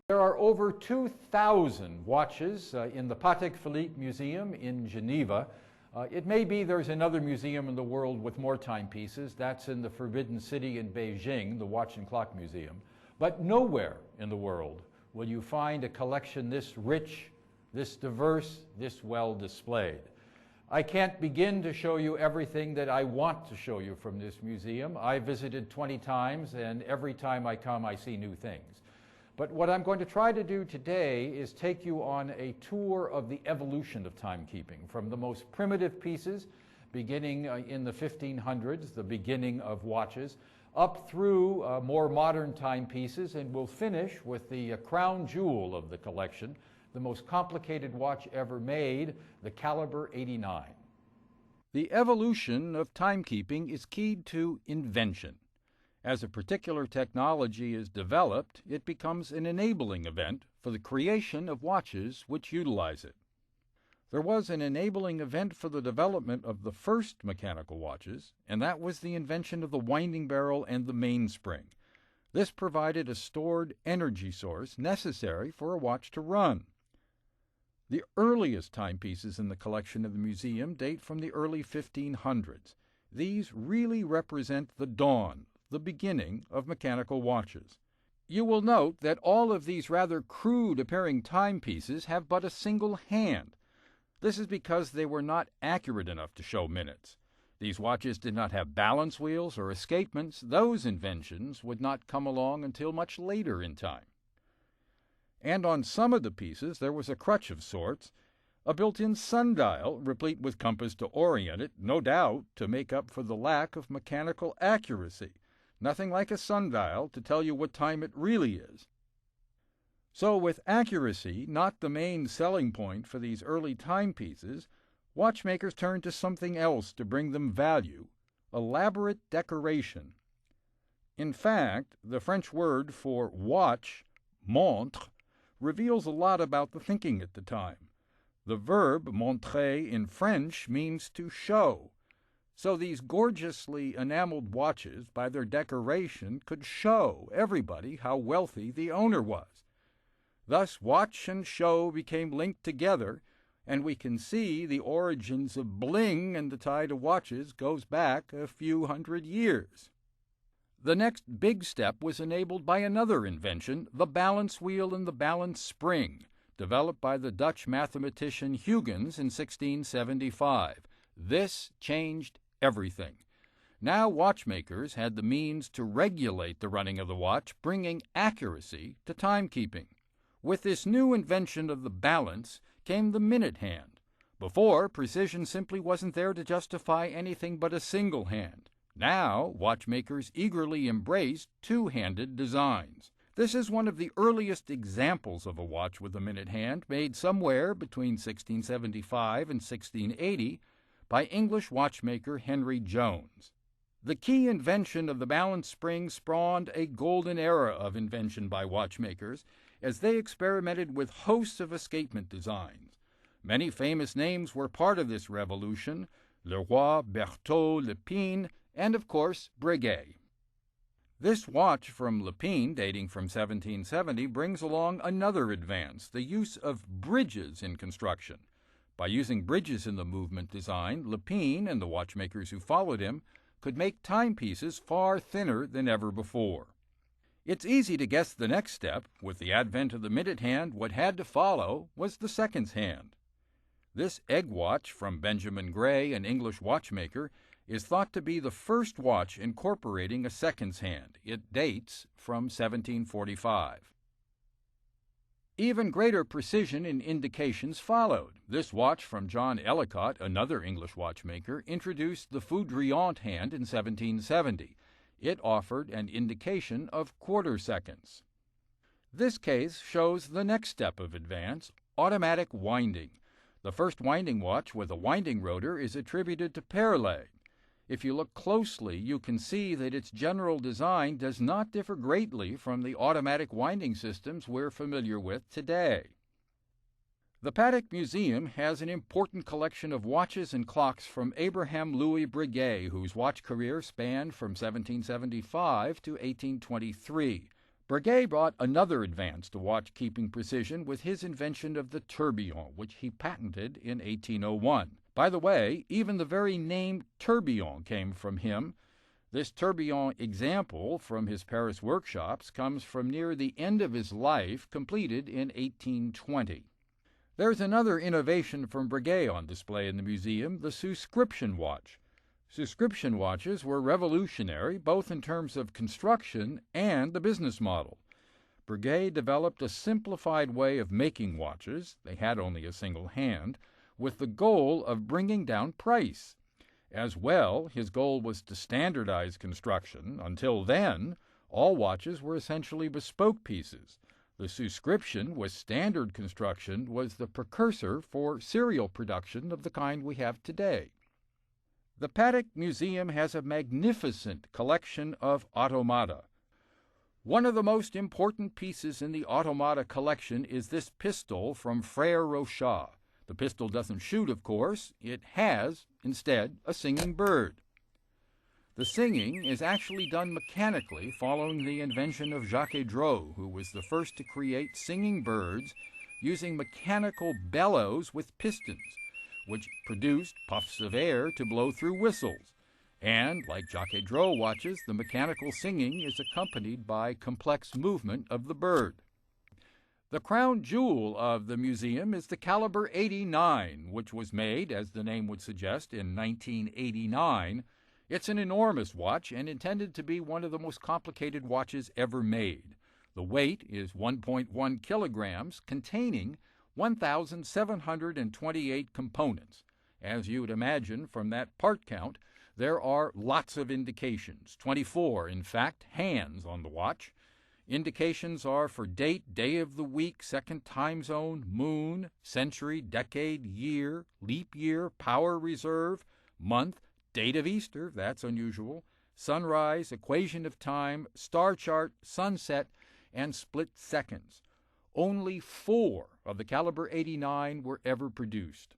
There are over 2,000 watches in the Patek Philippe Museum in Geneva. It may be there's another museum in the world with more timepieces. That's in the Forbidden City in Beijing, the Watch and Clock Museum. But nowhere in the world will you find a collection this rich, this diverse, this well displayed. I can't begin to show you everything that I want to show you from this museum. I visited 20 times, and every time I come, I see new things. But what I'm going to try to do today is take you on a tour of the evolution of timekeeping, from the most primitive pieces, beginning in the 1500s, the beginning of watches, up through more modern timepieces, and we'll finish with the crown jewel of the collection, the most complicated watch ever made, the Caliber 89. The evolution of timekeeping is keyed to invention. As a particular technology is developed, it becomes an enabling event for the creation of watches which utilize it. There was an enabling event for the development of the first mechanical watches, and that was the invention of the winding barrel and the mainspring. This provided a stored energy source necessary for a watch to run. The earliest timepieces in the collection of the museum date from the early 1500s. These really represent the dawn, the beginning of mechanical watches. You will note that all of these rather crude-appearing timepieces have but a single hand. This is because they were not accurate enough to show minutes. These watches did not have balance wheels or escapements. Those inventions would not come along until much later in time. And on some of the pieces there was a crutch of sorts, a built-in sundial replete with compass to orient it, no doubt to make up for the lack of mechanical accuracy. Nothing like a sundial to tell you what time it really is. So with accuracy not the main selling point for these early timepieces, watchmakers turned to something else to bring them value: elaborate decoration. In fact, the French word for watch, montre, reveals a lot about the thinking at the time. The verb montrer in French means to show. So these gorgeously enameled watches, by their decoration, could show everybody how wealthy the owner was. Thus watch and show became linked together, and we can see the origins of bling and the tie to watches goes back a few hundred years. The next big step was enabled by another invention, the balance wheel and the balance spring, developed by the Dutch mathematician Huygens in 1675. This changed everything. Now watchmakers had the means to regulate the running of the watch, bringing accuracy to timekeeping. With this new invention of the balance came the minute hand. Before, precision simply wasn't there to justify anything but a single hand. Now, watchmakers eagerly embraced two-handed designs. This is one of the earliest examples of a watch with a minute hand, made somewhere between 1675 and 1680 by English watchmaker Henry Jones. The key invention of the balance spring spawned a golden era of invention by watchmakers as they experimented with hosts of escapement designs. Many famous names were part of this revolution: Leroy, Berthaud, Lépine, and of course Breguet. This watch from Lépine, dating from 1770, brings along another advance, the use of bridges in construction. By using bridges in the movement design, Lépine and the watchmakers who followed him could make timepieces far thinner than ever before. It's easy to guess the next step. With the advent of the minute hand, what had to follow was the seconds hand. This egg watch from Benjamin Gray, an English watchmaker, is thought to be the first watch incorporating a seconds hand. It dates from 1745. Even greater precision in indications followed. This watch from John Ellicott, another English watchmaker, introduced the Foudrillante hand in 1770. It offered an indication of quarter seconds. This case shows the next step of advance: automatic winding. The first winding watch with a winding rotor is attributed to Perlet. If you look closely, you can see that its general design does not differ greatly from the automatic winding systems we're familiar with today. The Patek Museum has an important collection of watches and clocks from Abraham Louis Breguet, whose watch career spanned from 1775 to 1823. Breguet brought another advance to watch-keeping precision with his invention of the tourbillon, which he patented in 1801. By the way, even the very name tourbillon came from him. This tourbillon example from his Paris workshops comes from near the end of his life, completed in 1820. There's another innovation from Breguet on display in the museum, the subscription watch. Subscription watches were revolutionary both in terms of construction and the business model. Breguet developed a simplified way of making watches, they had only a single hand, with the goal of bringing down price. As well, his goal was to standardize construction. Until then, all watches were essentially bespoke pieces. The subscription with standard construction was the precursor for serial production of the kind we have today. The Patek Museum has a magnificent collection of automata. One of the most important pieces in the automata collection is this pistol from Frère Rochat. The pistol doesn't shoot, of course. It has, instead, a singing bird. The singing is actually done mechanically following the invention of Jacques Dreux, who was the first to create singing birds using mechanical bellows with pistons, which produced puffs of air to blow through whistles. And, like Jacques Dreux watches, the mechanical singing is accompanied by complex movement of the bird. The crown jewel of the museum is the caliber 89, which was made, as the name would suggest, in 1989. It's an enormous watch and intended to be one of the most complicated watches ever made. The weight is 1.1 kilograms, containing 1,728 components. As you would imagine from that part count, there are lots of indications, 24 in fact, hands on the watch. Indications are for date, day of the week, second time zone, moon, century, decade, year, leap year, power reserve, month, date of Easter, that's unusual, sunrise, equation of time, star chart, sunset, and split seconds. Only 4 of the caliber 89 were ever produced.